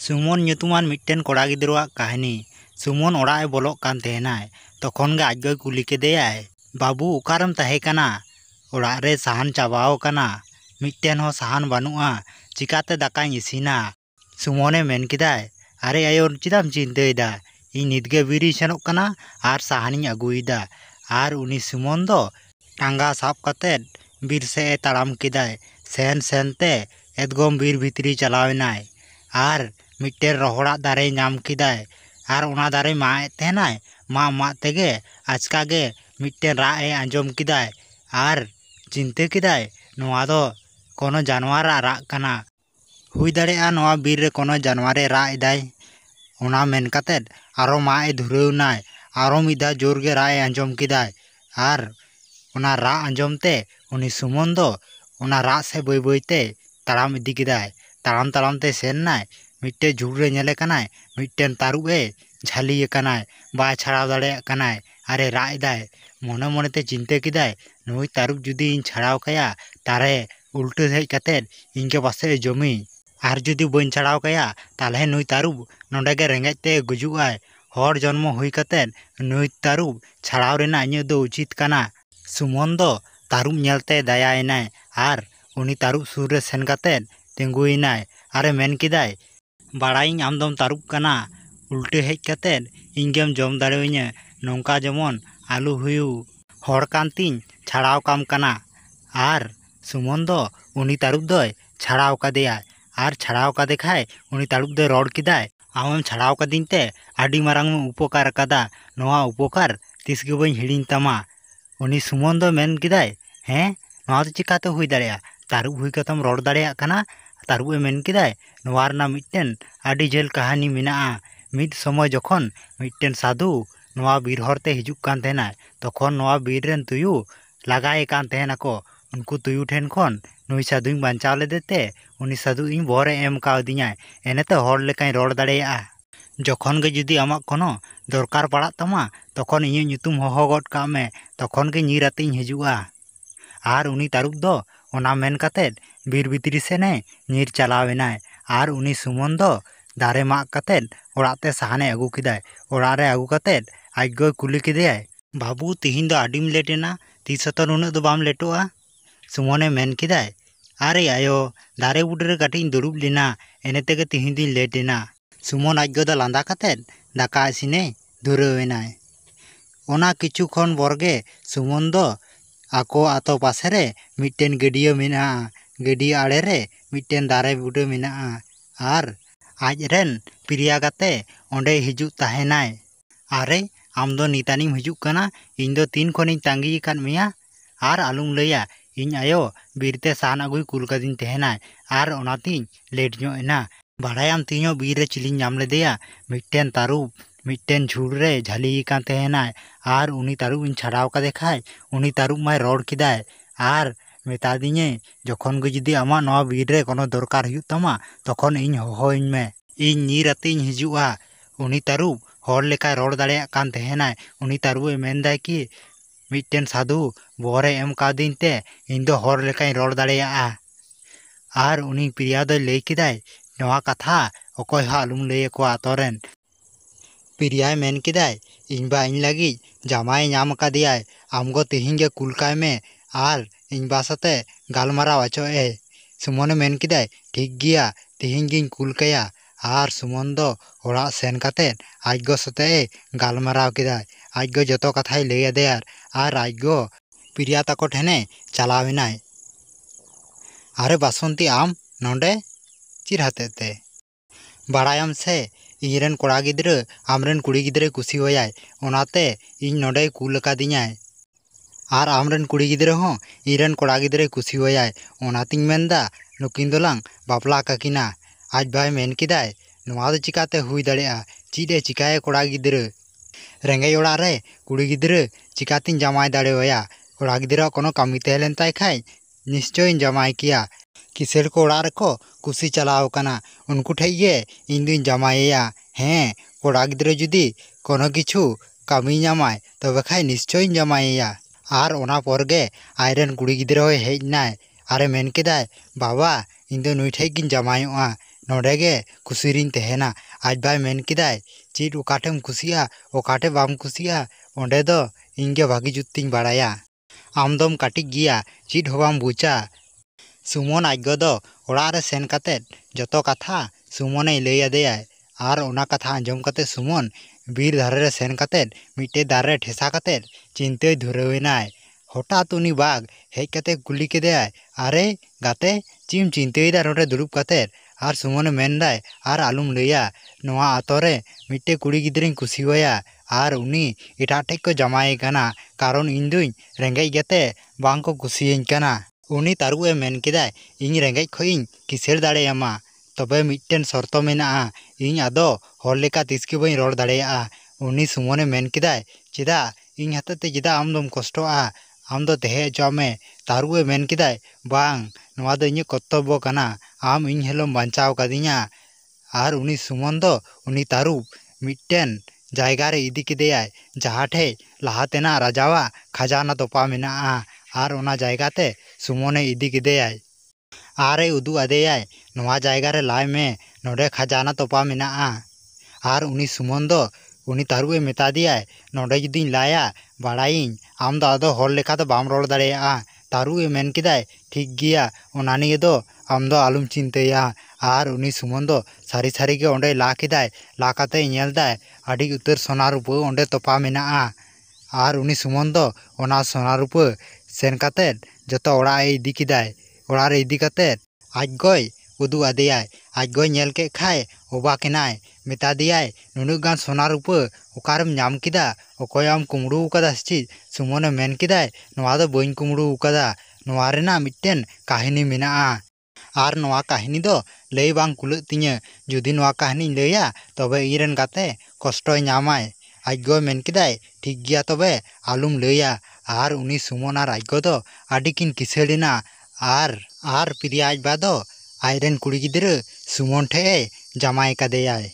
सुमन ᱧᱩᱛᱩᱢᱟᱱ ᱢᱤᱫᱴᱮᱱ ᱠᱚᱲᱟ ᱜᱤᱫᱽᱨᱟᱹᱣᱟᱜ ᱠᱟᱹᱦᱱᱤ। ᱥᱩᱢᱚᱱ ᱚᱲᱟᱜ ᱮ ᱵᱚᱞᱚᱜ ᱠᱟᱱ ᱛᱟᱦᱮᱱᱟᱭ। ᱛᱚᱠᱷᱚᱱ ᱜᱮ ᱟᱡᱜᱚᱭ ᱠᱩᱞᱤ ᱠᱮᱫᱮᱭᱟᱭ, ᱵᱟᱹᱵᱩ ᱚᱠᱟᱨᱮᱢ ᱛᱟᱦᱮᱸ ᱠᱟᱱᱟ? ᱚᱲᱟᱜ ᱨᱮ ᱥᱟᱦᱟᱱ ᱪᱟᱵᱟᱣ ᱠᱟᱱᱟ। ᱢᱤᱫᱴᱮᱱ ᱦᱚᱸ ᱥᱟᱦᱟᱱ ᱵᱟᱹᱱᱩᱜᱼᱟ। ᱪᱤᱠᱟᱹᱛᱮ ᱫᱟᱠᱟᱧ ᱤᱥᱤᱱᱟ? ᱥᱩᱢᱚᱱᱮ ᱢᱮᱱ ᱠᱮᱫᱟᱭ, ᱟᱨᱮ ᱟᱭᱳ ᱪᱮᱫᱟᱜ ᱮᱢ ᱪᱤᱱᱛᱟᱹᱭᱮᱫᱟ? ᱤᱧ ᱱᱤᱛᱜᱮ ᱵᱤᱨᱤᱧ ᱥᱮᱱᱚᱜ ᱠᱟᱱᱟ ᱟᱨ ᱥᱟᱦᱟᱱᱤᱧ ᱟᱹᱜᱩᱭᱮᱫᱟ। ᱟᱨ ᱩᱱᱤ ᱥᱩᱢᱚᱱ ᱫᱚ ᱴᱟᱸᱜᱟ ᱥᱟᱵ ᱠᱟᱛᱮᱫ ᱵᱤᱨ ᱥᱮᱫ ᱮ ᱛᱟᱲᱟᱢ ᱠᱮᱫᱟᱭ। ᱥᱮᱱ ᱥᱮᱱᱛᱮ ᱮᱠᱫᱚᱢ ᱵᱤᱨ ᱵᱷᱤᱛᱨᱤ ᱪᱟᱞᱟᱣᱮᱱᱟᱭ। ᱟᱨ ᱢᱤᱫᱴᱮᱱ ᱨᱚᱦᱚᱲᱟᱜ ᱫᱟᱨᱮ ᱧᱟᱢ ᱠᱮᱫᱟᱭ। ᱟᱨ ᱚᱱᱟ ᱫᱟᱨᱮ ᱢᱟᱜ ᱮᱫ ᱛᱟᱦᱮᱱᱟᱭ। ᱢᱟᱜ ᱛᱮᱜᱮ ᱟᱪᱠᱟ ᱜᱮ ᱢᱤᱫᱴᱮᱱ ᱨᱟᱜ ᱮ ᱟᱸᱡᱚᱢ ᱠᱮᱫᱟᱭ। ᱟᱨ ᱪᱤᱱᱛᱟᱹ ᱠᱮᱫᱟᱭ, ᱱᱚᱣᱟ ᱫᱚ ᱠᱳᱱᱳ ᱡᱟᱱᱣᱟᱨᱟᱜ ᱨᱟᱜ ᱠᱟᱱᱟ। ᱦᱩᱭ ᱫᱟᱲᱮᱭᱟᱜᱼᱟ ᱱᱚᱣᱟ ᱵᱤᱨ ᱨᱮ ᱠᱳᱱᱳ ᱡᱟᱱᱣᱟᱨᱮ ᱨᱟᱜ ᱮᱫᱟᱭ। ᱚᱱᱟ ᱢᱮᱱ ᱠᱟᱛᱮᱫ ᱟᱨᱚ ᱢᱟᱜ ᱮ ᱫᱷᱩᱨᱟᱹᱣᱱᱟᱭ। ᱟᱨᱚ ᱢᱤᱫ ᱫᱷᱟᱣ ᱡᱳᱨ ᱜᱮ ᱨᱟᱜ ᱮ ᱟᱸᱡᱚᱢ ᱠᱮᱫᱟᱭ। ᱟᱨ ᱚᱱᱟ ᱨᱟᱜ ᱟᱸᱡᱚᱢ te उनी सुमन दो ओना राग से बई बईते ताड़ाम इदी केदाय। ताड़ाम ताड़ाम ते सेन नाय। मिट्टे झुड़ रे नेले कनाय मिट्टेन तारुब ए झाली कनाय। बाय छाड़ाव दाड़ेयाग कनाय। अरे राग एदाय। मने मने ते चिंता केदाय, नुई तारुब जुदी इन छाड़ाव काया तारे उल्टे हेज कतेद इनके पासे जमी। आर जुदी बइन छाड़ाव काया ताले नुई तारुब नोंडे गे रेंगेज ते गुजुगाय। हर जन्म हुई कतेद नुई तारुब छाड़ाव रेना इᱧ दो उचित कना। सुमन दो तारुब नेलते दायायनाय। आर उनी तारुब सुर रे सेन कतेद तिंगुयनाय। आरे मेन केदाय, बाड़ाइኝ आमदम तारुब कना। उल्टे हेज कतेद इñगेम जम दाड़ेविᱧा। नोंका जेमन आलू हुयु। हर कांतिኝ छाड़ाव काम कना। आर सुमन दो उनी तारुब दोय छाड़ाव कादेया। आर छाड़ाव कादे खाय उनी तारुब दोय रड़ केदाय, आमेम छाड़ाव कादिኝ ते आडी मारांग में उपकार कादा। नोआ उपकार तिसगे बइन हिड़िñ तामा। उनी सुमन दो मेन केदाय, हैं नोआ दो चिकाते हुई दाड़ेया? तारुब हुई कतम रड़ दाड़ेयाग कना? तारुब ए मेन केदाय, नोआ रना मिदटेन आडी झेल कहानी मेनाआ। मिद समय जखन मिदटेन साधु नोआ बीर हरते हिजुग कान तहेनाय, तखन नोआ बीर रेन तुयु लागाए कान तहेनाको। उनको तुयु ठेन खन नुई साधुኝ बांचाव लेदेते उनी साधु इñ बहरे एम कावदिñाय। एनेते हर लेकाኝ रड़ दाड़ेयाआ। जखन गे जुदी आमाक कोनो दरकार पड़ाग तामा तखन इᱧाग ᱧᱩᱛᱩᱢ होहो गद काग मे, तखन गे ᱧᱤᱨ आतेñ हिजुगा। आर उनी तारुब दो ओना मेन कतेद बीर भितरी सेने ᱧᱤᱨ चालावेनाय। आर उनी सुमन दो दारे माग कतेद ओड़ाग ते साहाने आगु केदाय। ओड़ाग रे आगु कतेद आजगोय कुली केदेयाय, बाबू तिहिñ दो आडीम लेटेना, तीस तो नुनाग दो बाम लेटोआ? सुमने मेन केदाय, अरे आयो दारे बुडरे काटिñ दुड़ुब लेना, एने तेगे तिहिñ दिन लेटेना। सुमन आजगो दो लांदा कतेद दाका इसिने धुरावेनाय। ओना किछु खन बरगे सुमन दो आको आतो पासेरे मिदटेन गडिया मेनाआ। गडिया आड़े रे मिदटेन दारे बुडा मेनाआ। आर आज रेन प्रिया गाते ओंडे हिजुग ताहेनाय। अरे आम दो नितानिम हिजुग कना? इñ दो तीन खनिñ तांगी काद मेया। आर आलुम लैया, इñ आयो बीरते साहान आगुय कुल कादिñ तहेनाय। आर ओनातिñ लेट ᱧᱚᱜ एना। बाड़ायाम तिहिñो बीर रे चिलिñ ᱧᱟᱢ लेदेया? मिदटेन तारुब मिदटेन झुड़ रे झाली कान तहेनाय। आर उनी तारुब इñ छाड़ाव कादे खाय उनी तारुब माय रड़ केदाय। आर मेतादिñे जखन गे जुदी आमा नोआ बीर रे कोनो दरकार हुयुग तामा तखन इñ होहोइñ मे, इñ ᱧᱤᱨ आतेñ हिजुआ। उनी तारुब हर लेकाय रड़ दाड़ेयाग कान तहेनाय। उनी तारुब ए मेनदाय कि मिदटेन साधु बहरे एम कावदिñ ते इñ दो हर लेकाኝ रड़ दाड़ेयाआ। आर उनी प्रिया दोय लैय केदाय, नोआ कथा अकय हॉ आलुम लैय आकोआ आतोरेन। प्रियाय मेन केदाय, इñ बा इñ लागिñ जामाय ᱧᱟᱢ कादेयाय, आमगो तिहिñ गे कुल काय मे आर इñ बा साथे गालमाराव आचो ए। सुमने मेन केदाय, ठीक गिया तिहिñ गिñ कुल काया। आर सुमन दो ओड़ाग सेन कतेद आजगो साथे ए गालमाराव केदाय। आजगो जतो कथाय लैय आदेयार। आर आजगो प्रिया ताको ठेने चालावेनाय। अरे बासंती आम नोंडे चिर हतेते? बाड़ायाम से इñरेन कोड़ा गिद्रा आमरेन कुड़ी गिद्रा कुसिवायाय, ओनाते इñ नोंडे कुल कादिñाय। आर आमरेन कुड़ी गिद्रा हों इñरेन कोड़ा गिद्रा कुसिवायाय, ओनातिñ मेनदा नुकिन दोलांग बापला काकिना। आज बाय मेन केदाय, नोआ दो चिकाते हुई दाड़ेया? चीड ए चिकाये कोड़ा गिद्रा? रेंगेज ओड़ाग रे कुड़ी गिद्रा चिकातिñ जामाय दाड़ेवाया? कोड़ा गिद्रा कोनो कामी तहेलेन ताय खाय निश्चय इñ जामाय किया। किसेर को ओड़ाग रेको कुसी चालाव काना, उनको ठेज गे इñ दुñ जामायेया। हैं कोड़ा गिद्रा जुदी कोनो किछु कामी ᱧᱟᱢᱟᱭ तबे खाय निश्चय इñ जामायेया। आर ओना परगे आयरेन कुड़ी गिद्रा होय हेज नाय। आरे मेन केदाय, बाबा इñ दो नुई ठेज गिñ जामायोआ। नोडे गे खुशी रिन तहेना। आज बाय मेन किदाय चीट ओकाटेम खुशिया ओकाटे बाम खुशिया ओंडे दो इंगे भागी जुत्तिंग बाड़ाया। आमदम काटिक गिया चीट हो बाम बुचा। सुमन आजगो दो ओड़ा रे सेन कातेद जतो कथा सुमने लई आदेयाय आर ओना कथा आंजम काते सुमन बीर धारे रे सेन कातेद मिटे दारे ठेसा कातेद चिंताय धुरावेनाय। हठात उनी बाघ हेज काते कुली केदेयाय, अरे गाते चीम चिंतायदा नोडे दुड़ुब कातेद? आर सुमने मेनदाय आर आलुम लैया नोआ आतोरे मिटे कुड़ी गिद्रिंग कुसिवाया आर उनी एटा ठेक को जमाये काना कारण इन दुई रेंगेज गेते बांग को कुसियें काना। उनी तारुए मेन केदाय इन रेंगेज खोइं किसेर दाड़ेयामा तबे मिट्टेन शर्तो मेनाआ इन आदो हर लेका तिसके बई रोड़ दाड़ेयाआ। उनी सुमने मेन केदाय चेदा इन हातेते चेदा आमदम कष्टोआ आम दो तेहे हचोआमे। तारुए मेन केदाय बांग नोआ दो इᱧᱟᱹᱜ कर्तव्य काना आम इन हेलोम बांचाव कादिᱧᱟ। आर उनी सुमन दो उनी तारुब मिट्टेन जायगा रे इदी केदेयाय जहाँ ठे लाहातेना राजावा खजाना तोपा मेनाआ आर ओना जायगा ते सुमने इदी केदेयाय। आरे उदु आदेयाय नोआ जायगा रे लाय मे नोडे खजाना तोपा मेनाआ। आर उनी सुमन दो उनी तारुए मेता दियाय नोडे जुदिኝ लाया बाड़ायिኝ आम दो आदो हर लेखा दो बाम रोड़ दाड़ेयाआ। तारुए मेन केदाय ठीक गिया ओना निये दो आम दो आलुम चिंताया। आर उनी सुमन दो सारी सारी गे ओंडे ला केदाय ला काते नेलदाय आडी उतार सोना रुपा ओंडे तोपा मेनाआ। आर उनी सुमन दो ओना सोना रुपा सेन कातेद जतो ओड़ा ए इदी केदाय। ओड़ा रे इदी कातेद आजगोय उदु आदेयाय। आजगोय नेल के खाय ओबाकेनाय मेता दियाय नुनुक गान सोना रुपा ओकारेम नाम केदा ओकयाम कुमड़ू कादा सेचि? सुमने मेन केदाय नोआ दो बइन कुमड़ू कादा नोआ रेना मिट्टेन काहिनी मेनाआ। आर नोआ काहिनी दो लई बांग कुलाग तिᱧᱟ जुदि नोआ काहिनी लैया तबे इरेन गाते कष्टोय नामाय। आजगोय मेन केदाय ठीक गिया तबे आलुम लैया। आर उनी सुमन आर आजगो दो आडिकिन किसाड़ेना आर पिरिया आजबा दो आयरेन कुड़ी गिद्रा सुमन ठे जामाय कादेयाय।